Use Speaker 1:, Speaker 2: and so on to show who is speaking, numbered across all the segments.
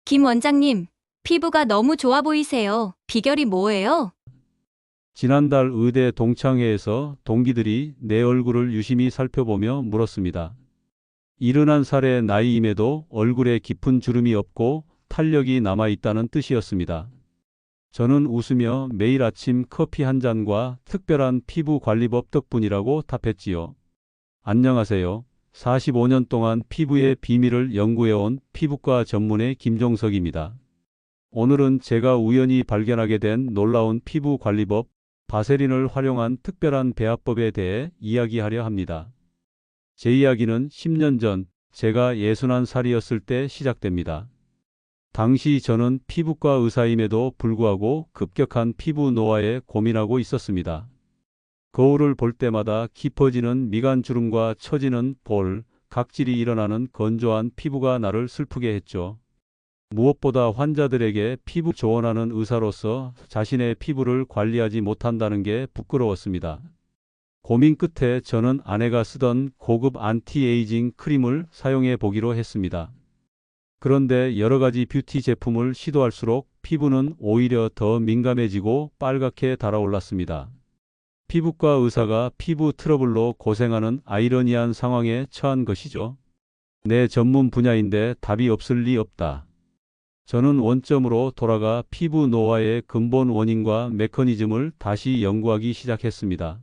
Speaker 1: 김 원장님, 피부가 너무 좋아 보이세요. 비결이 뭐예요?
Speaker 2: 지난달 의대 동창회에서 동기들이 내 얼굴을 유심히 살펴보며 물었습니다. 71살의 나이임에도 얼굴에 깊은 주름이 없고 탄력이 남아있다는 뜻이었습니다. 저는 웃으며 매일 아침 커피 한 잔과 특별한 피부 관리법 덕분이라고 답했지요. 안녕하세요. 45년 동안 피부의 비밀을 연구해온 피부과 전문의 김종석입니다. 오늘은 제가 우연히 발견하게 된 놀라운 피부 관리법, 바세린을 활용한 특별한 배합법에 대해 이야기하려 합니다. 제 이야기는 10년 전 제가 61살이었을 때 시작됩니다. 당시 저는 피부과 의사임에도 불구하고 급격한 피부 노화에 고민하고 있었습니다. 거울을 볼 때마다 깊어지는 미간 주름과 처지는 볼, 각질이 일어나는 건조한 피부가 나를 슬프게 했죠. 무엇보다 환자들에게 피부 조언하는 의사로서 자신의 피부를 관리하지 못한다는 게 부끄러웠습니다. 고민 끝에 저는 아내가 쓰던 고급 안티에이징 크림을 사용해 보기로 했습니다. 그런데 여러 가지 뷰티 제품을 시도할수록 피부는 오히려 더 민감해지고 빨갛게 달아올랐습니다. 피부과 의사가 피부 트러블로 고생하는 아이러니한 상황에 처한 것이죠. 내 전문 분야인데 답이 없을 리 없다. 저는 원점으로 돌아가 피부 노화의 근본 원인과 메커니즘을 다시 연구하기 시작했습니다.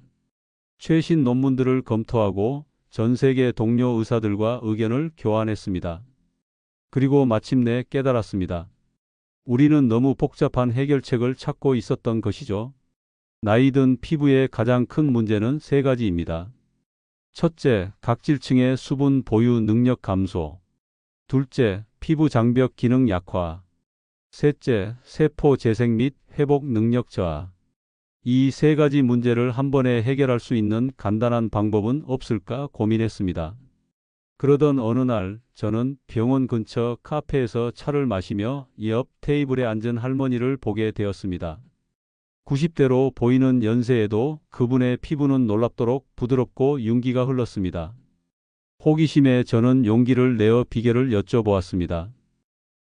Speaker 2: 최신 논문들을 검토하고 전 세계 동료 의사들과 의견을 교환했습니다. 그리고 마침내 깨달았습니다. 우리는 너무 복잡한 해결책을 찾고 있었던 것이죠. 나이든 피부의 가장 큰 문제는 세 가지입니다. 첫째, 각질층의 수분 보유 능력 감소. 둘째, 피부 장벽 기능 약화. 셋째, 세포 재생 및 회복 능력 저하. 이 세 가지 문제를 한 번에 해결할 수 있는 간단한 방법은 없을까 고민했습니다. 그러던 어느 날 저는 병원 근처 카페에서 차를 마시며 옆 테이블에 앉은 할머니를 보게 되었습니다. 90대로 보이는 연세에도 그분의 피부는 놀랍도록 부드럽고 윤기가 흘렀습니다. 호기심에 저는 용기를 내어 비결을 여쭤보았습니다.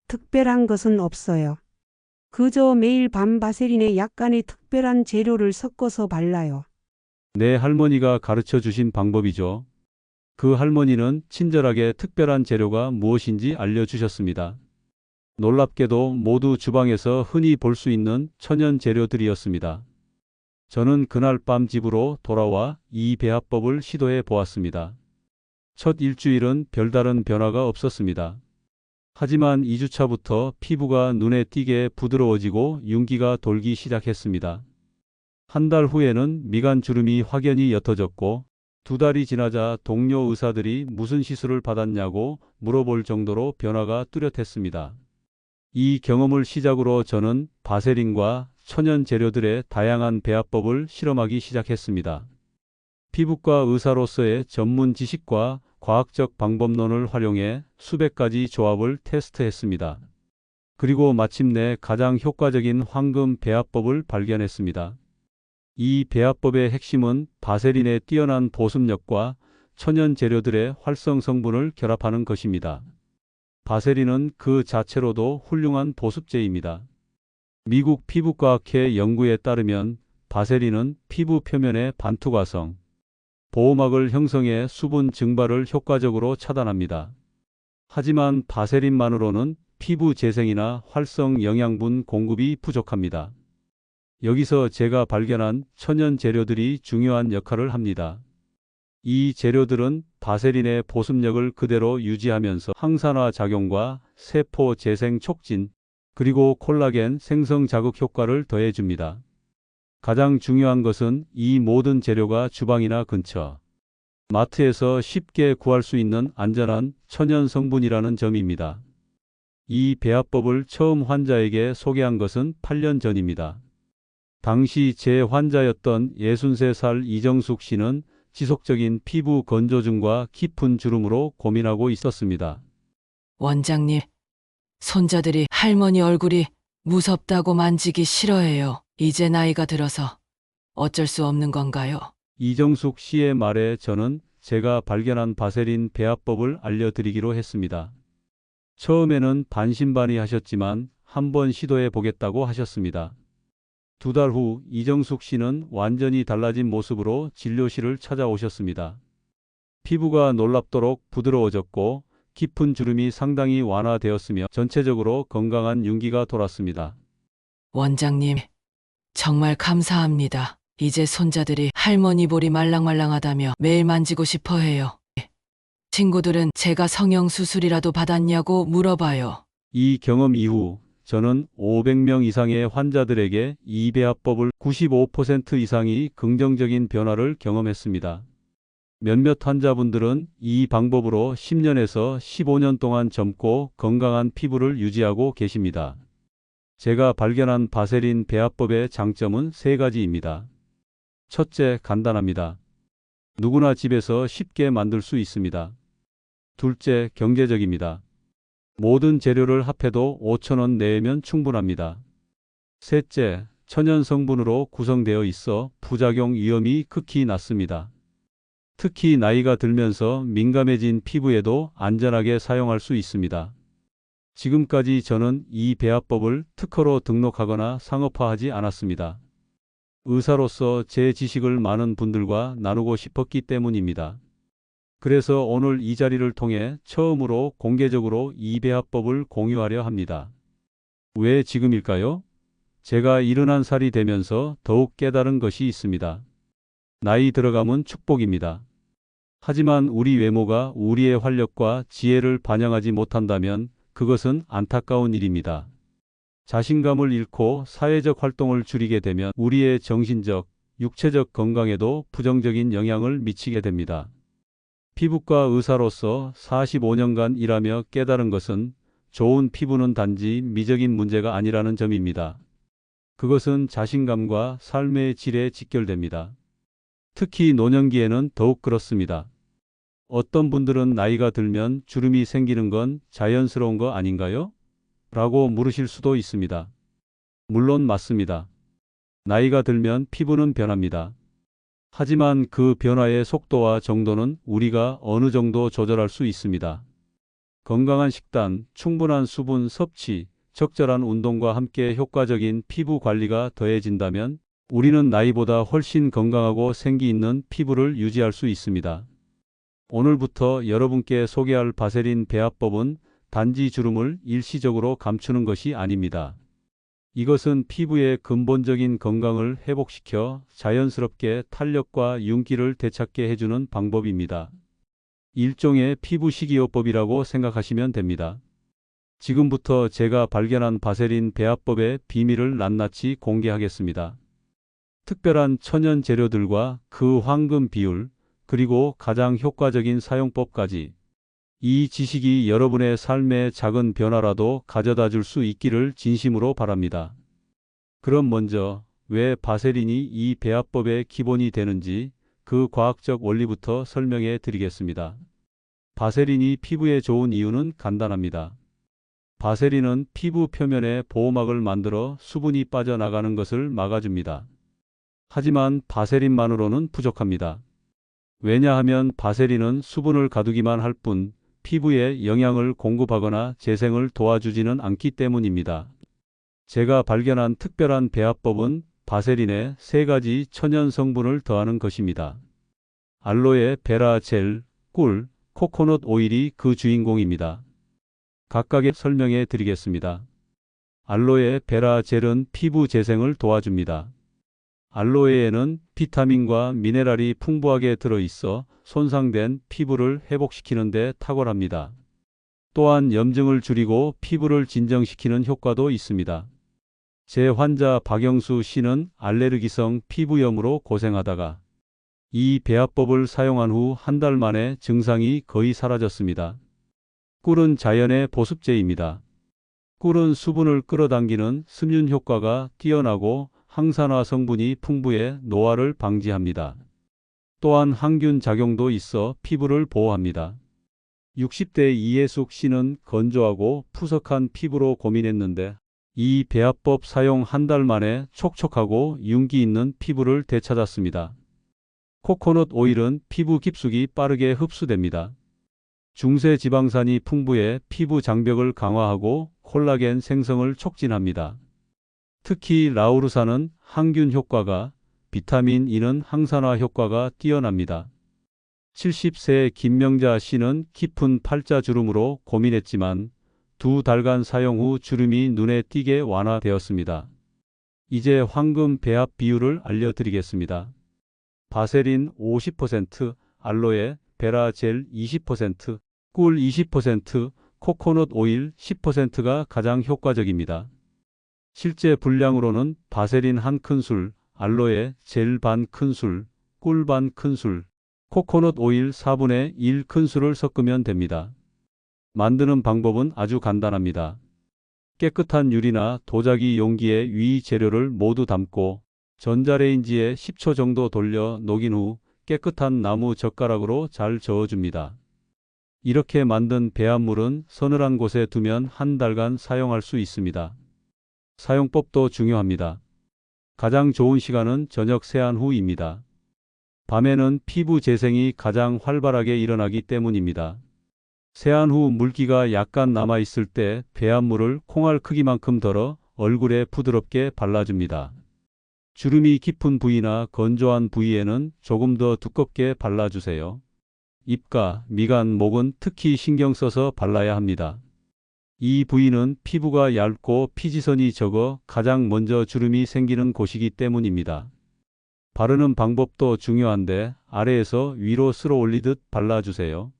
Speaker 3: 특별한 것은 없어요. 그저 매일 밤 바세린에 약간의 특별한 재료를 섞어서 발라요.
Speaker 2: 내 할머니가 가르쳐 주신 방법이죠. 그 할머니는 친절하게 특별한 재료가 무엇인지 알려주셨습니다. 놀랍게도 모두 주방에서 흔히 볼 수 있는 천연 재료들이었습니다. 저는 그날 밤 집으로 돌아와 이 배합법을 시도해 보았습니다. 첫 일주일은 별다른 변화가 없었습니다. 하지만 2주차부터 피부가 눈에 띄게 부드러워지고 윤기가 돌기 시작했습니다. 한 달 후에는 미간 주름이 확연히 옅어졌고 2달이 지나자 동료 의사들이 무슨 시술을 받았냐고 물어볼 정도로 변화가 뚜렷했습니다. 이 경험을 시작으로 저는 바세린과 천연 재료들의 다양한 배합법을 실험하기 시작했습니다. 피부과 의사로서의 전문 지식과 과학적 방법론을 활용해 수백 가지 조합을 테스트했습니다. 그리고 마침내 가장 효과적인 황금 배합법을 발견했습니다. 이 배합법의 핵심은 바세린의 뛰어난 보습력과 천연 재료들의 활성 성분을 결합하는 것입니다. 바세린은 그 자체로도 훌륭한 보습제입니다. 미국 피부과학회 연구에 따르면 바세린은 피부 표면의 반투과성, 보호막을 형성해 수분 증발을 효과적으로 차단합니다. 하지만 바세린만으로는 피부 재생이나 활성 영양분 공급이 부족합니다. 여기서 제가 발견한 천연 재료들이 중요한 역할을 합니다. 이 재료들은 바세린의 보습력을 그대로 유지하면서 항산화 작용과 세포 재생 촉진, 그리고 콜라겐 생성 자극 효과를 더해줍니다. 가장 중요한 것은 이 모든 재료가 주방이나 근처, 마트에서 쉽게 구할 수 있는 안전한 천연 성분이라는 점입니다. 이 배합법을 처음 환자에게 소개한 것은 8년 전입니다. 당시 제 환자였던 63살 이정숙 씨는 지속적인 피부 건조증과 깊은 주름으로 고민하고 있었습니다.
Speaker 4: 원장님, 손자들이 할머니 얼굴이 무섭다고 만지기 싫어해요. 이제 나이가 들어서 어쩔 수 없는 건가요?
Speaker 2: 이정숙 씨의 말에 저는 제가 발견한 바세린 배합법을 알려드리기로 했습니다. 처음에는 반신반의하셨지만 한번 시도해 보겠다고 하셨습니다. 2달 후 이정숙 씨는 완전히 달라진 모습으로 진료실을 찾아오셨습니다. 피부가 놀랍도록 부드러워졌고 깊은 주름이 상당히 완화되었으며 전체적으로 건강한 윤기가 돌았습니다.
Speaker 4: 원장님, 정말 감사합니다. 이제 손자들이 할머니 볼이 말랑말랑하다며 매일 만지고 싶어 해요. 친구들은 제가 성형수술이라도 받았냐고 물어봐요.
Speaker 2: 이 경험 이후 저는 500명 이상의 환자들에게 이 배합법을 95% 이상이 긍정적인 변화를 경험했습니다. 몇몇 환자분들은 이 방법으로 10년에서 15년 동안 젊고 건강한 피부를 유지하고 계십니다. 제가 발견한 바세린 배합법의 장점은 3가지입니다. 첫째, 간단합니다. 누구나 집에서 쉽게 만들 수 있습니다. 둘째, 경제적입니다. 모든 재료를 합해도 5,000원 내외면 충분합니다. 셋째, 천연 성분으로 구성되어 있어 부작용 위험이 극히 낮습니다. 특히 나이가 들면서 민감해진 피부에도 안전하게 사용할 수 있습니다. 지금까지 저는 이 배합법을 특허로 등록하거나 상업화하지 않았습니다. 의사로서 제 지식을 많은 분들과 나누고 싶었기 때문입니다. 그래서 오늘 이 자리를 통해 처음으로 공개적으로 이 배합법을 공유하려 합니다. 왜 지금일까요? 제가 71살이 되면서 더욱 깨달은 것이 있습니다. 나이 들어감은 축복입니다. 하지만 우리 외모가 우리의 활력과 지혜를 반영하지 못한다면 그것은 안타까운 일입니다. 자신감을 잃고 사회적 활동을 줄이게 되면 우리의 정신적, 육체적 건강에도 부정적인 영향을 미치게 됩니다. 피부과 의사로서 45년간 일하며 깨달은 것은 좋은 피부는 단지 미적인 문제가 아니라는 점입니다. 그것은 자신감과 삶의 질에 직결됩니다. 특히 노년기에는 더욱 그렇습니다. 어떤 분들은 나이가 들면 주름이 생기는 건 자연스러운 거 아닌가요? 라고 물으실 수도 있습니다. 물론 맞습니다. 나이가 들면 피부는 변합니다. 하지만 그 변화의 속도와 정도는 우리가 어느 정도 조절할 수 있습니다. 건강한 식단, 충분한 수분 섭취, 적절한 운동과 함께 효과적인 피부 관리가 더해진다면 우리는 나이보다 훨씬 건강하고 생기 있는 피부를 유지할 수 있습니다. 오늘부터 여러분께 소개할 바세린 배합법은 단지 주름을 일시적으로 감추는 것이 아닙니다. 이것은 피부의 근본적인 건강을 회복시켜 자연스럽게 탄력과 윤기를 되찾게 해주는 방법입니다. 일종의 피부 식이요법이라고 생각하시면 됩니다. 지금부터 제가 발견한 바세린 배합법의 비밀을 낱낱이 공개하겠습니다. 특별한 천연 재료들과 그 황금 비율, 그리고 가장 효과적인 사용법까지. 이 지식이 여러분의 삶에 작은 변화라도 가져다 줄 수 있기를 진심으로 바랍니다. 그럼 먼저 왜 바세린이 이 배합법의 기본이 되는지 그 과학적 원리부터 설명해 드리겠습니다. 바세린이 피부에 좋은 이유는 간단합니다. 바세린은 피부 표면에 보호막을 만들어 수분이 빠져나가는 것을 막아줍니다. 하지만 바세린만으로는 부족합니다. 왜냐하면 바세린은 수분을 가두기만 할 뿐 피부에 영양을 공급하거나 재생을 도와주지는 않기 때문입니다. 제가 발견한 특별한 배합법은 바세린에 3가지 천연 성분을 더하는 것입니다. 알로에 베라 젤, 꿀, 코코넛 오일이 그 주인공입니다. 각각의 설명해 드리겠습니다. 알로에 베라 젤은 피부 재생을 도와줍니다. 알로에에는 비타민과 미네랄이 풍부하게 들어있어 손상된 피부를 회복시키는 데 탁월합니다. 또한 염증을 줄이고 피부를 진정시키는 효과도 있습니다. 제 환자 박영수 씨는 알레르기성 피부염으로 고생하다가 이 배합법을 사용한 후 1달 만에 증상이 거의 사라졌습니다. 꿀은 자연의 보습제입니다. 꿀은 수분을 끌어당기는 습윤 효과가 뛰어나고 항산화 성분이 풍부해 노화를 방지합니다. 또한 항균 작용도 있어 피부를 보호합니다. 60대 이예숙 씨는 건조하고 푸석한 피부로 고민했는데 이 배합법 사용 1달 만에 촉촉하고 윤기 있는 피부를 되찾았습니다. 코코넛 오일은 피부 깊숙이 빠르게 흡수됩니다. 중세 지방산이 풍부해 피부 장벽을 강화하고 콜라겐 생성을 촉진합니다. 특히 라우르산은 항균 효과가, 비타민 E는 항산화 효과가 뛰어납니다. 70세 김명자 씨는 깊은 팔자 주름으로 고민했지만 2달간 사용 후 주름이 눈에 띄게 완화되었습니다. 이제 황금 배합 비율을 알려드리겠습니다. 바세린 50%, 알로에, 베라 젤 20%, 꿀 20%, 코코넛 오일 10%가 가장 효과적입니다. 실제 분량으로는 바세린 1큰술, 알로에 젤 반 큰술, 꿀 반 큰술, 코코넛 오일 4분의 1 큰술을 섞으면 됩니다. 만드는 방법은 아주 간단합니다. 깨끗한 유리나 도자기 용기에 위 재료를 모두 담고 전자레인지에 10초 정도 돌려 녹인 후 깨끗한 나무 젓가락으로 잘 저어줍니다. 이렇게 만든 배합물은 서늘한 곳에 두면 한 달간 사용할 수 있습니다. 사용법도 중요합니다. 가장 좋은 시간은 저녁 세안 후입니다. 밤에는 피부 재생이 가장 활발하게 일어나기 때문입니다. 세안 후 물기가 약간 남아있을 때 배합물을 콩알 크기만큼 덜어 얼굴에 부드럽게 발라줍니다. 주름이 깊은 부위나 건조한 부위에는 조금 더 두껍게 발라주세요. 입가, 미간, 목은 특히 신경 써서 발라야 합니다. 이 부위는 피부가 얇고 피지선이 적어 가장 먼저 주름이 생기는 곳이기 때문입니다. 바르는 방법도 중요한데 아래에서 위로 쓸어 올리듯 발라주세요.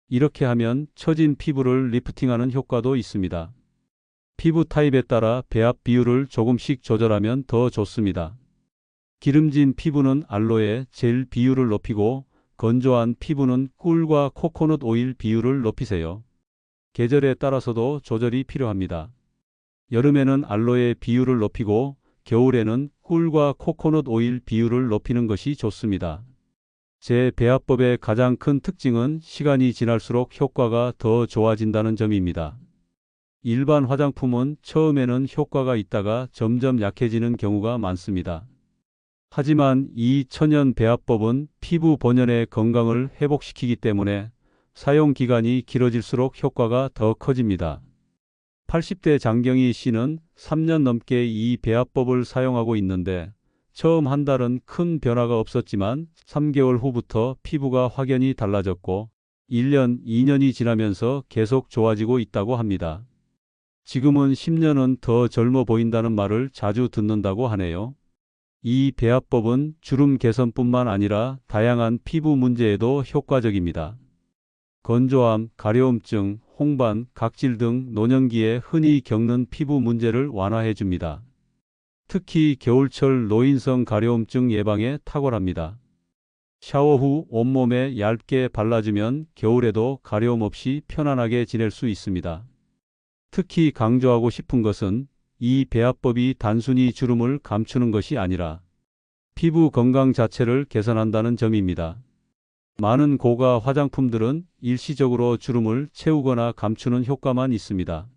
Speaker 2: 이렇게 하면 처진 피부를 리프팅하는 효과도 있습니다. 피부 타입에 따라 배합 비율을 조금씩 조절하면 더 좋습니다. 기름진 피부는 알로에 젤 비율을 높이고 건조한 피부는 꿀과 코코넛 오일 비율을 높이세요. 계절에 따라서도 조절이 필요합니다. 여름에는 알로에 비율을 높이고 겨울에는 꿀과 코코넛 오일 비율을 높이는 것이 좋습니다. 제 배합법의 가장 큰 특징은 시간이 지날수록 효과가 더 좋아진다는 점입니다. 일반 화장품은 처음에는 효과가 있다가 점점 약해지는 경우가 많습니다. 하지만 이 천연 배합법은 피부 본연의 건강을 회복시키기 때문에 사용 기간이 길어질수록 효과가 더 커집니다. 80대 장경희 씨는 3년 넘게 이 배합법을 사용하고 있는데 처음 한 달은 큰 변화가 없었지만 3개월 후부터 피부가 확연히 달라졌고 1년, 2년이 지나면서 계속 좋아지고 있다고 합니다. 지금은 10년은 더 젊어 보인다는 말을 자주 듣는다고 하네요. 이 배합법은 주름 개선뿐만 아니라 다양한 피부 문제에도 효과적입니다. 건조함, 가려움증, 홍반, 각질 등 노년기에 흔히 겪는 피부 문제를 완화해 줍니다. 특히 겨울철 노인성 가려움증 예방에 탁월합니다. 샤워 후 온몸에 얇게 발라주면 겨울에도 가려움 없이 편안하게 지낼 수 있습니다. 특히 강조하고 싶은 것은 이 배합법이 단순히 주름을 감추는 것이 아니라 피부 건강 자체를 개선한다는 점입니다. 많은 고가 화장품들은 일시적으로 주름을 채우거나 감추는 효과만 있습니다.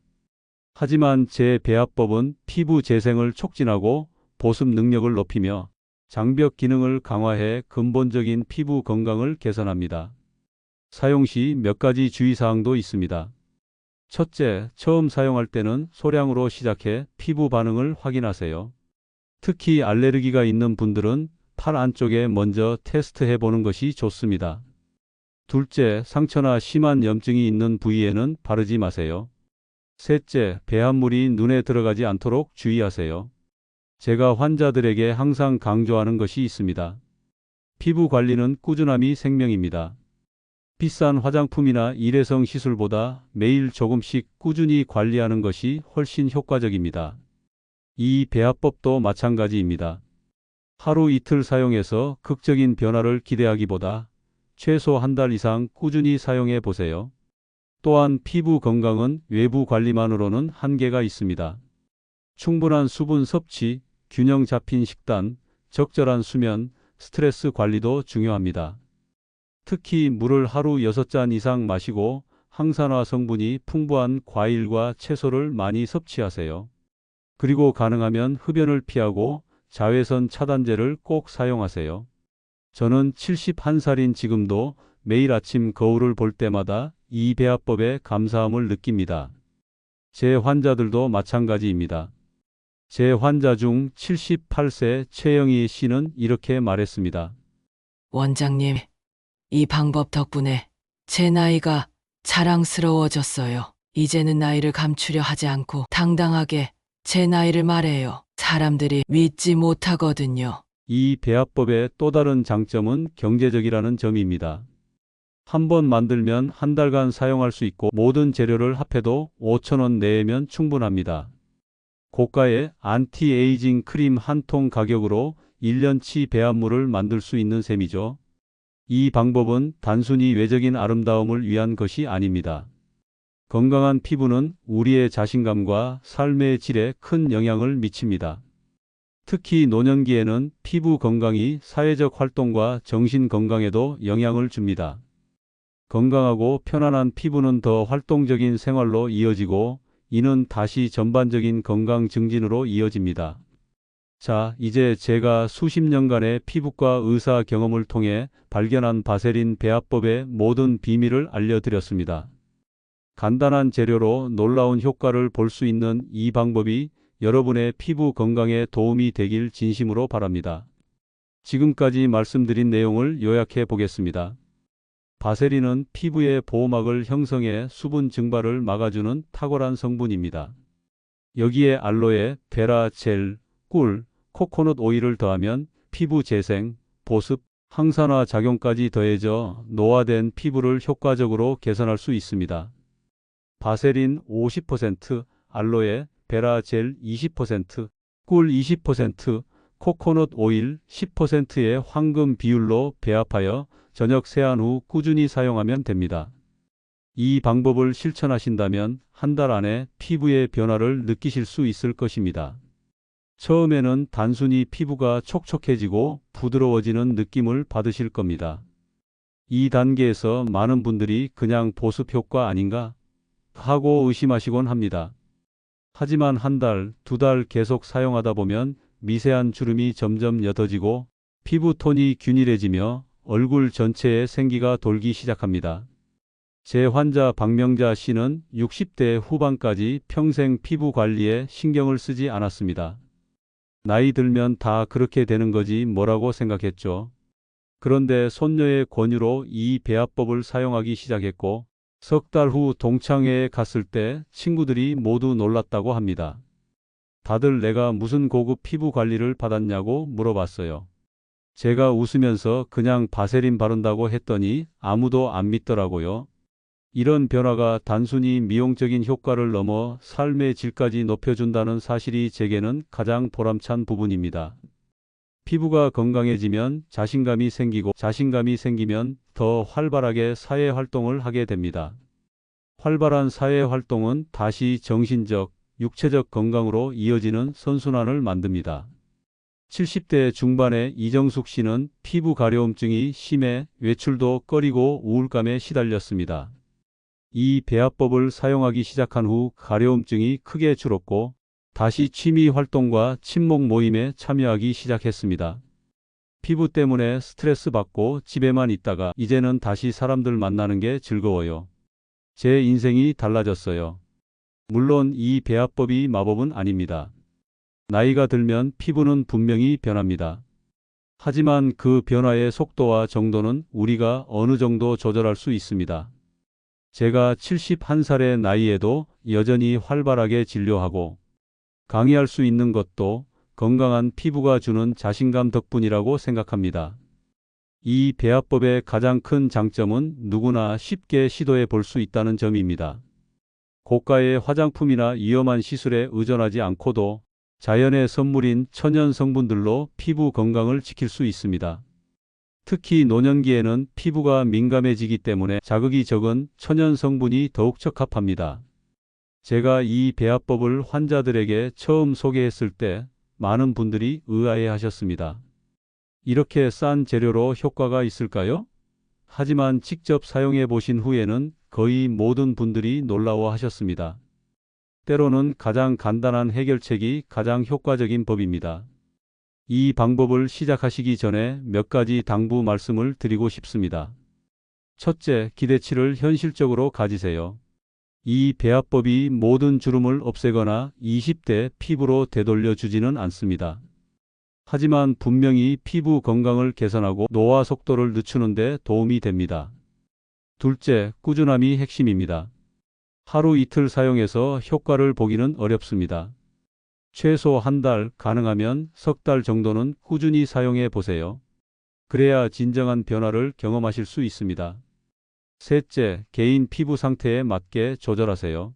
Speaker 2: 하지만 제 배합법은 피부 재생을 촉진하고 보습 능력을 높이며 장벽 기능을 강화해 근본적인 피부 건강을 개선합니다. 사용 시 몇 가지 주의사항도 있습니다. 첫째, 처음 사용할 때는 소량으로 시작해 피부 반응을 확인하세요. 특히 알레르기가 있는 분들은 팔 안쪽에 먼저 테스트해 보는 것이 좋습니다. 둘째, 상처나 심한 염증이 있는 부위에는 바르지 마세요. 셋째, 배합물이 눈에 들어가지 않도록 주의하세요. 제가 환자들에게 항상 강조하는 것이 있습니다. 피부 관리는 꾸준함이 생명입니다. 비싼 화장품이나 일회성 시술보다 매일 조금씩 꾸준히 관리하는 것이 훨씬 효과적입니다. 이 배합법도 마찬가지입니다. 하루 이틀 사용해서 극적인 변화를 기대하기보다 최소 한 달 이상 꾸준히 사용해 보세요. 또한 피부 건강은 외부 관리만으로는 한계가 있습니다. 충분한 수분 섭취, 균형 잡힌 식단, 적절한 수면, 스트레스 관리도 중요합니다. 특히 물을 하루 6잔 이상 마시고 항산화 성분이 풍부한 과일과 채소를 많이 섭취하세요. 그리고 가능하면 흡연을 피하고 자외선 차단제를 꼭 사용하세요. 저는 71살인 지금도 매일 아침 거울을 볼 때마다 이 배합법에 감사함을 느낍니다. 제 환자들도 마찬가지입니다. 제 환자 중 78세 최영희 씨는 이렇게 말했습니다.
Speaker 4: 원장님, 이 방법 덕분에 제 나이가 자랑스러워졌어요. 이제는 나이를 감추려 하지 않고 당당하게 제 나이를 말해요. 사람들이 믿지 못하거든요.
Speaker 2: 이 배합법의 또 다른 장점은 경제적이라는 점입니다. 한 번 만들면 한 달간 사용할 수 있고 모든 재료를 합해도 5,000원 내외면 충분합니다. 고가의 안티에이징 크림 한 통 가격으로 1년치 배합물을 만들 수 있는 셈이죠. 이 방법은 단순히 외적인 아름다움을 위한 것이 아닙니다. 건강한 피부는 우리의 자신감과 삶의 질에 큰 영향을 미칩니다. 특히 노년기에는 피부 건강이 사회적 활동과 정신 건강에도 영향을 줍니다. 건강하고 편안한 피부는 더 활동적인 생활로 이어지고 이는 다시 전반적인 건강 증진으로 이어집니다. 자, 이제 제가 수십 년간의 피부과 의사 경험을 통해 발견한 바세린 배합법의 모든 비밀을 알려드렸습니다. 간단한 재료로 놀라운 효과를 볼 수 있는 이 방법이 여러분의 피부 건강에 도움이 되길 진심으로 바랍니다. 지금까지 말씀드린 내용을 요약해 보겠습니다. 바세린은 피부의 보호막을 형성해 수분 증발을 막아주는 탁월한 성분입니다. 여기에 알로에, 베라 젤, 꿀, 코코넛 오일을 더하면 피부 재생, 보습, 항산화 작용까지 더해져 노화된 피부를 효과적으로 개선할 수 있습니다. 바세린 50%, 알로에, 베라 젤 20%, 꿀 20%, 코코넛 오일 10%의 황금 비율로 배합하여 저녁 세안 후 꾸준히 사용하면 됩니다. 이 방법을 실천하신다면 한 달 안에 피부의 변화를 느끼실 수 있을 것입니다. 처음에는 단순히 피부가 촉촉해지고 부드러워지는 느낌을 받으실 겁니다. 이 단계에서 많은 분들이 그냥 보습 효과 아닌가 하고 의심하시곤 합니다. 하지만 한 달, 두 달 계속 사용하다 보면 미세한 주름이 점점 옅어지고 피부 톤이 균일해지며 얼굴 전체에 생기가 돌기 시작합니다. 제 환자 박명자 씨는 60대 후반까지 평생 피부 관리에 신경을 쓰지 않았습니다. 나이 들면 다 그렇게 되는 거지 뭐라고 생각했죠. 그런데 손녀의 권유로 이 배합법을 사용하기 시작했고 석 달 후 동창회에 갔을 때 친구들이 모두 놀랐다고 합니다. 다들 내가 무슨 고급 피부 관리를 받았냐고 물어봤어요. 제가 웃으면서 그냥 바세린 바른다고 했더니 아무도 안 믿더라고요. 이런 변화가 단순히 미용적인 효과를 넘어 삶의 질까지 높여준다는 사실이 제게는 가장 보람찬 부분입니다. 피부가 건강해지면 자신감이 생기고 자신감이 생기면 더 활발하게 사회활동을 하게 됩니다. 활발한 사회활동은 다시 정신적, 육체적 건강으로 이어지는 선순환을 만듭니다. 70대 중반의 이정숙 씨는 피부 가려움증이 심해 외출도 꺼리고 우울감에 시달렸습니다. 이 배합법을 사용하기 시작한 후 가려움증이 크게 줄었고 다시 취미 활동과 친목 모임에 참여하기 시작했습니다. 피부 때문에 스트레스 받고 집에만 있다가 이제는 다시 사람들 만나는 게 즐거워요. 제 인생이 달라졌어요. 물론 이 배합법이 마법은 아닙니다. 나이가 들면 피부는 분명히 변합니다. 하지만 그 변화의 속도와 정도는 우리가 어느 정도 조절할 수 있습니다. 제가 71살의 나이에도 여전히 활발하게 진료하고 강의할 수 있는 것도 건강한 피부가 주는 자신감 덕분이라고 생각합니다. 이 배합법의 가장 큰 장점은 누구나 쉽게 시도해 볼 수 있다는 점입니다. 고가의 화장품이나 위험한 시술에 의존하지 않고도 자연의 선물인 천연 성분들로 피부 건강을 지킬 수 있습니다. 특히 노년기에는 피부가 민감해지기 때문에 자극이 적은 천연 성분이 더욱 적합합니다. 제가 이 배합법을 환자들에게 처음 소개했을 때 많은 분들이 의아해 하셨습니다. 이렇게 싼 재료로 효과가 있을까요? 하지만 직접 사용해 보신 후에는 거의 모든 분들이 놀라워 하셨습니다. 때로는 가장 간단한 해결책이 가장 효과적인 법입니다. 이 방법을 시작하시기 전에 몇 가지 당부 말씀을 드리고 싶습니다. 첫째, 기대치를 현실적으로 가지세요. 이 배합법이 모든 주름을 없애거나 20대 피부로 되돌려 주지는 않습니다. 하지만 분명히 피부 건강을 개선하고 노화 속도를 늦추는 데 도움이 됩니다. 둘째, 꾸준함이 핵심입니다. 하루 이틀 사용해서 효과를 보기는 어렵습니다. 최소 한 달, 가능하면 석 달 정도는 꾸준히 사용해 보세요. 그래야 진정한 변화를 경험하실 수 있습니다. 셋째, 개인 피부 상태에 맞게 조절하세요.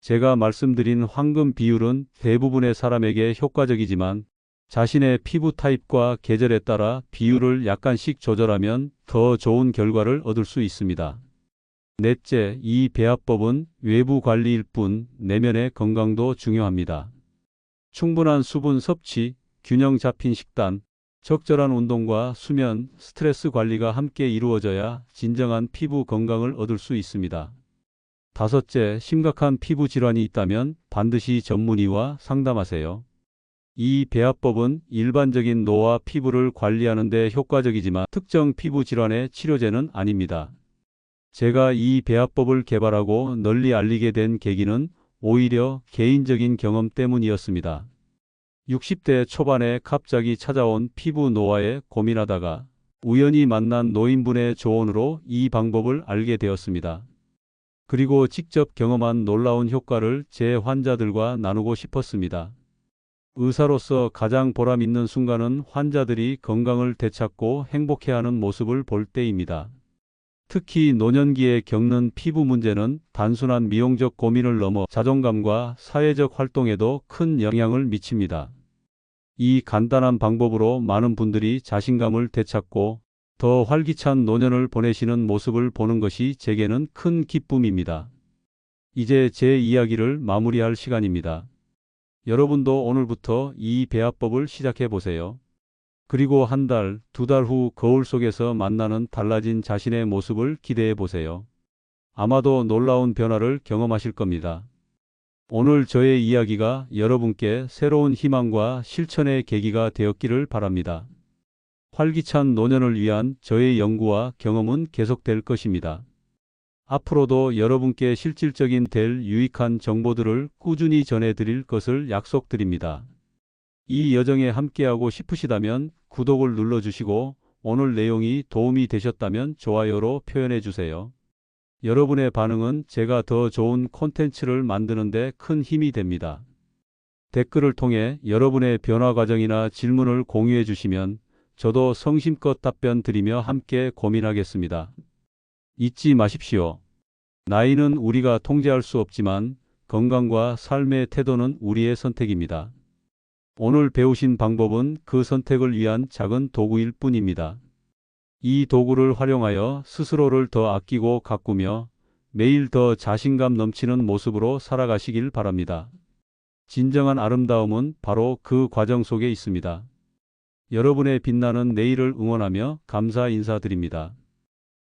Speaker 2: 제가 말씀드린 황금 비율은 대부분의 사람에게 효과적이지만 자신의 피부 타입과 계절에 따라 비율을 약간씩 조절하면 더 좋은 결과를 얻을 수 있습니다. 넷째, 이 배합법은 외부 관리일 뿐 내면의 건강도 중요합니다. 충분한 수분 섭취, 균형 잡힌 식단, 적절한 운동과 수면, 스트레스 관리가 함께 이루어져야 진정한 피부 건강을 얻을 수 있습니다. 다섯째, 심각한 피부 질환이 있다면 반드시 전문의와 상담하세요. 이 배합법은 일반적인 노화 피부를 관리하는 데 효과적이지만 특정 피부 질환의 치료제는 아닙니다. 제가 이 배합법을 개발하고 널리 알리게 된 계기는 오히려 개인적인 경험 때문이었습니다. 60대 초반에 갑자기 찾아온 피부 노화에 고민하다가 우연히 만난 노인분의 조언으로 이 방법을 알게 되었습니다. 그리고 직접 경험한 놀라운 효과를 제 환자들과 나누고 싶었습니다. 의사로서 가장 보람 있는 순간은 환자들이 건강을 되찾고 행복해하는 모습을 볼 때입니다. 특히 노년기에 겪는 피부 문제는 단순한 미용적 고민을 넘어 자존감과 사회적 활동에도 큰 영향을 미칩니다. 이 간단한 방법으로 많은 분들이 자신감을 되찾고 더 활기찬 노년을 보내시는 모습을 보는 것이 제게는 큰 기쁨입니다. 이제 제 이야기를 마무리할 시간입니다. 여러분도 오늘부터 이 배합법을 시작해 보세요. 그리고 한 달, 두 달 후 거울 속에서 만나는 달라진 자신의 모습을 기대해 보세요. 아마도 놀라운 변화를 경험하실 겁니다. 오늘 저의 이야기가 여러분께 새로운 희망과 실천의 계기가 되었기를 바랍니다. 활기찬 노년을 위한 저의 연구와 경험은 계속될 것입니다. 앞으로도 여러분께 실질적인 될 유익한 정보들을 꾸준히 전해드릴 것을 약속드립니다. 이 여정에 함께하고 싶으시다면 구독을 눌러주시고 오늘 내용이 도움이 되셨다면 좋아요로 표현해 주세요. 여러분의 반응은 제가 더 좋은 콘텐츠를 만드는 데 큰 힘이 됩니다. 댓글을 통해 여러분의 변화 과정이나 질문을 공유해 주시면 저도 성심껏 답변 드리며 함께 고민하겠습니다. 잊지 마십시오. 나이는 우리가 통제할 수 없지만 건강과 삶의 태도는 우리의 선택입니다. 오늘 배우신 방법은 그 선택을 위한 작은 도구일 뿐입니다. 이 도구를 활용하여 스스로를 더 아끼고 가꾸며 매일 더 자신감 넘치는 모습으로 살아가시길 바랍니다. 진정한 아름다움은 바로 그 과정 속에 있습니다. 여러분의 빛나는 내일을 응원하며 감사 인사드립니다.